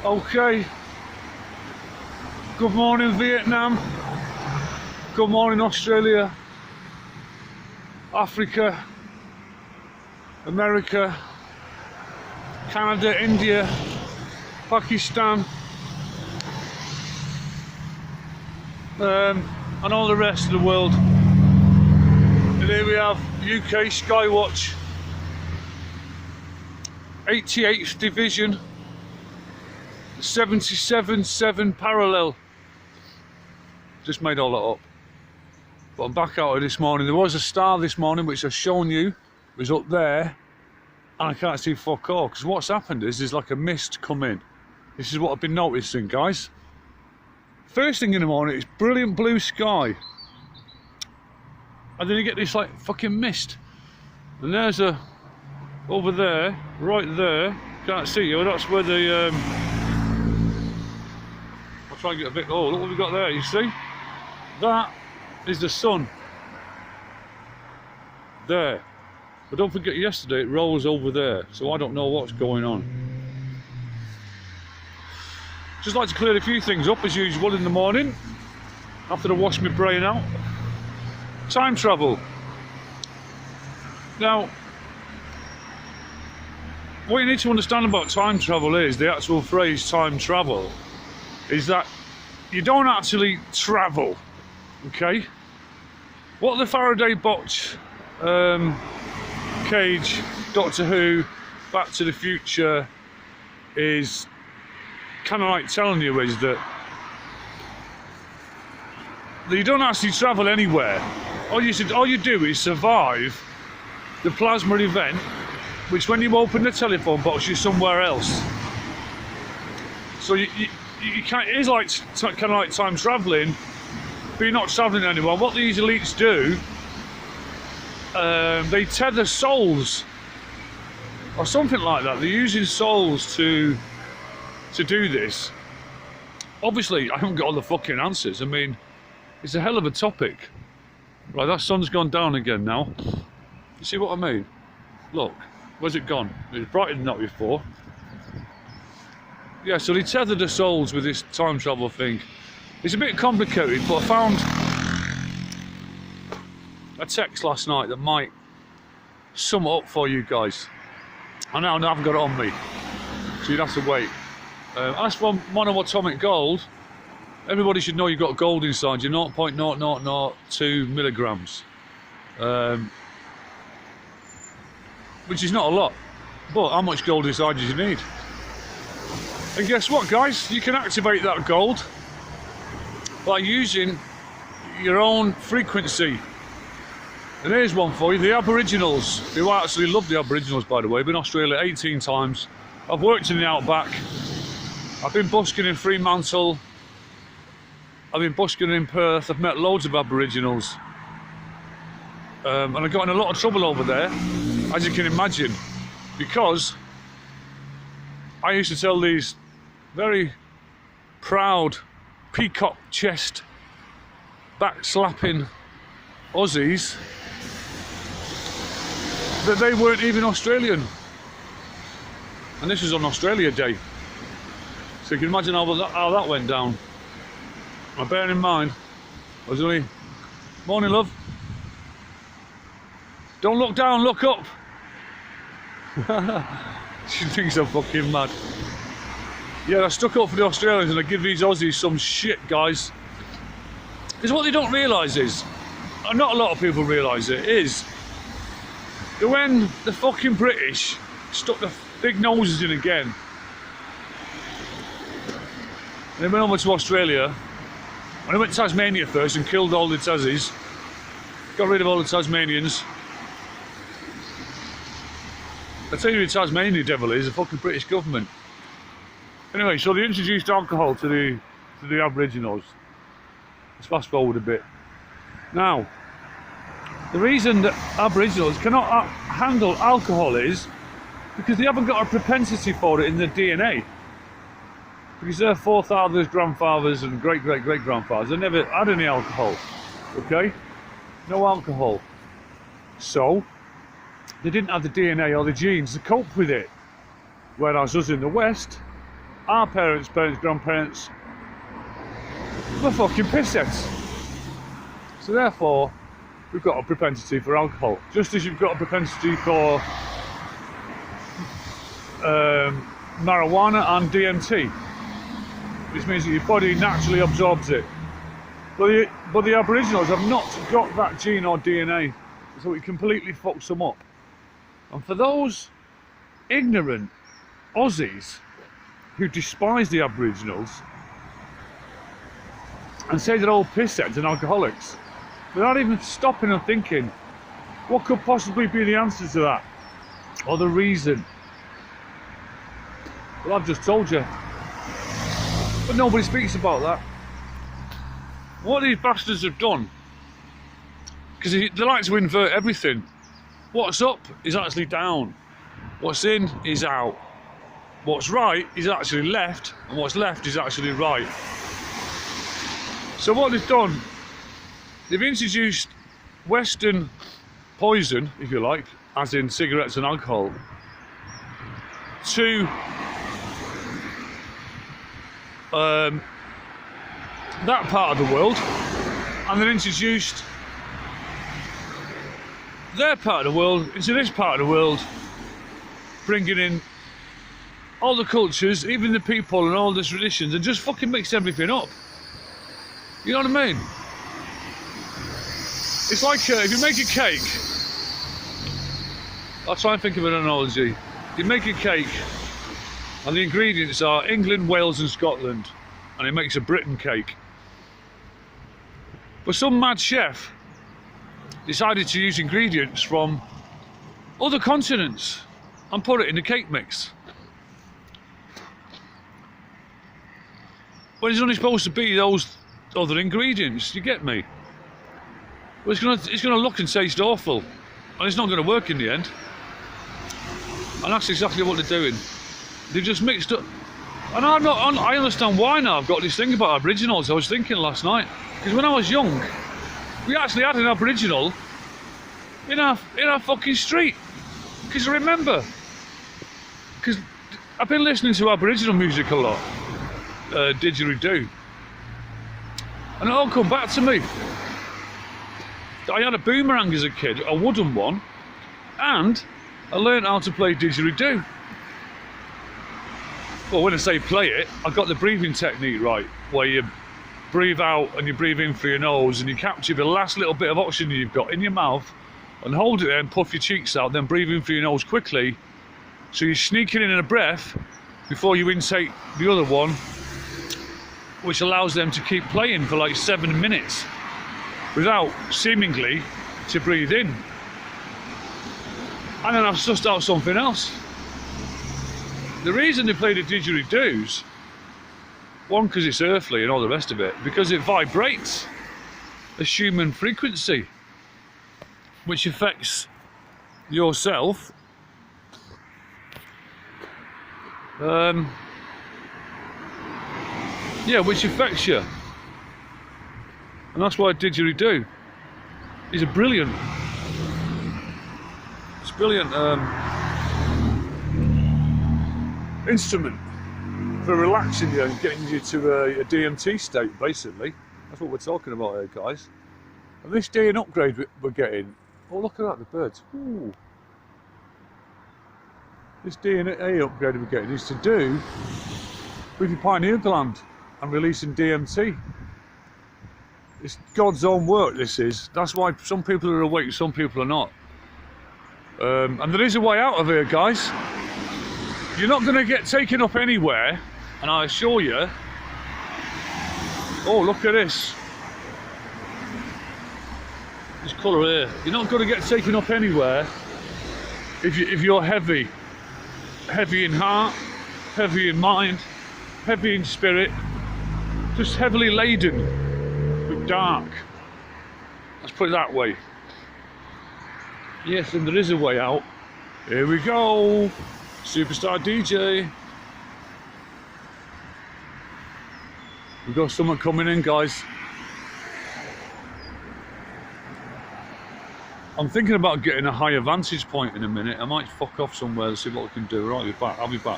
Okay. Good morning, Vietnam. Good morning, Australia, Africa, America, Canada, India, Pakistan, and all the rest of the world. And here we have UK Skywatch, 88th Division, 77-7 parallel. Just made all that up. But I'm back out of this morning. There was a star this morning which I've shown you. It was up there and I can't see fuck all, because what's happened is there's like a mist come in. This is what I've been noticing, guys. First thing in the morning, it's brilliant blue sky, and then you get this like fucking mist, and there's a over there, right there, can't see you, that's where the I'll try and get a bit. Oh, look what we've got there, you see? That is the sun there. But don't forget, yesterday it rose over there, so I don't know what's going on. Just like to clear a few things up as usual in the morning after I wash my brain out. Time travel. Now, what you need to understand about time travel is, the actual phrase time travel, is that you don't actually travel, okay? What the Faraday box, Cage, Doctor Who, Back to the Future is kind of like telling you is that you don't actually travel anywhere. All you do is survive the plasma event, which when you open the telephone box, you're somewhere else. So you can't. It is like kind of like time traveling, but you're not traveling anywhere. What these elites do, they tether souls or something like that. They're using souls to do this. Obviously, I haven't got all the fucking answers. I mean, it's a hell of a topic. Right, that sun's gone down again now. You see what I mean? Look, where's it gone? It was brighter than that before. Yeah, so they tethered the souls with this time travel thing. It's a bit complicated, but I found a text last night that might sum it up for you guys. I now haven't got it on me, so you'd have to wait. As for monoatomic gold, everybody should know you've got gold inside you, 0.0002 milligrams, which is not a lot, but how much gold inside do you need? And guess what, guys? You can activate that gold by using your own frequency. And here's one for you: the Aboriginals, who I actually love the Aboriginals, by the way. I've been in Australia 18 times. I've worked in the outback. I've been busking in Fremantle. I've been busking in Perth. I've met loads of Aboriginals. And I got in a lot of trouble over there, as you can imagine, because I used to tell these very proud, peacock chest, back slapping Aussies that they weren't even Australian. And this was on Australia Day. So you can imagine how that went down. Now bearing in mind, I was only, morning love, don't look down, look up. She thinks I'm fucking mad. Yeah, I stuck up for the Australians and I give these Aussies some shit, guys. Because what they don't realise is, and not a lot of people realise it, is that when the fucking British stuck their big noses in again, they went over to Australia, and they went to Tasmania first and killed all the Tassies, got rid of all the Tasmanians. I tell you who the Tasmanian devil is, the fucking British government. Anyway, so they introduced alcohol to the Aboriginals. Let's fast forward a bit. Now, the reason that Aboriginals cannot handle alcohol is because they haven't got a propensity for it in their DNA. Because their forefathers, grandfathers and great-great-great-grandfathers, they never had any alcohol, okay? No alcohol. So, they didn't have the DNA or the genes to cope with it. Whereas us in the West, our parents, grandparents were fucking pissheads. So therefore, we've got a propensity for alcohol. Just as you've got a propensity for marijuana and DMT, which means that your body naturally absorbs it. But the Aboriginals have not got that gene or DNA, so it completely fucks them up. And for those ignorant Aussies who despise the Aboriginals and say they're all pissheads and alcoholics, without even stopping and thinking, what could possibly be the answer to that? Or the reason? Well, I've just told you. But nobody speaks about that. What these bastards have done, because they like to invert everything. What's up is actually down. What's in is out. What's right is actually left, and what's left is actually right. So what they've done, they've introduced Western poison, if you like, as in cigarettes and alcohol, to that part of the world, and then introduced their part of the world into this part of the world, bringing in all the cultures, even the people and all the traditions, and just fucking mixed everything up. You know what I mean? It's like if you make a cake, I'll try and think of an analogy. You make a cake and the ingredients are England, Wales and Scotland, and it makes a Britain cake. But some mad chef decided to use ingredients from other continents and put it in the cake mix. When it's only supposed to be those other ingredients, you get me? Well, it's gonna look and taste awful, and it's not gonna work in the end. And that's exactly what they're doing. They've just mixed up. And I understand why now. I've got this thing about Aboriginals. I was thinking last night, because when I was young, we actually had an Aboriginal in our fucking street. Because I remember, because I've been listening to Aboriginal music a lot, didgeridoo, and it all come back to me. I had a boomerang as a kid, a wooden one, and I learned how to play didgeridoo. Well, when I say play it, I got the breathing technique right, where you breathe out and you breathe in through your nose and you capture the last little bit of oxygen you've got in your mouth and hold it there and puff your cheeks out, then breathe in through your nose quickly, so you're sneaking in a breath before you intake the other one, which allows them to keep playing for like 7 minutes without seemingly to breathe in. And then I've sussed out something else. The reason they play the didgeridoos, one, because it's earthly and all the rest of it, because it vibrates a human frequency, which affects yourself. Yeah, which affects you. And that's why didgeridoo is a brilliant, instrument for relaxing you and getting you to a DMT state, basically. That's what we're talking about here, guys. And this DNA upgrade we're getting, oh look at that, the birds. Ooh. This DNA upgrade we're getting is to do with your pineal gland and releasing DMT. It's God's own work, this is. That's why some people are awake, some people are not. And there is a way out of here, guys. You're not going to get taken up anywhere, and I assure you. Oh, look at this. This colour here. You're not going to get taken up anywhere if you're heavy. Heavy in heart, heavy in mind, heavy in spirit, just heavily laden with dark. Let's put it that way. Yes, and there is a way out. Here we go. Superstar DJ. We've got someone coming in, guys. I'm thinking about getting a higher vantage point in a minute. I might fuck off somewhere to see what we can do. Right, I'll be back.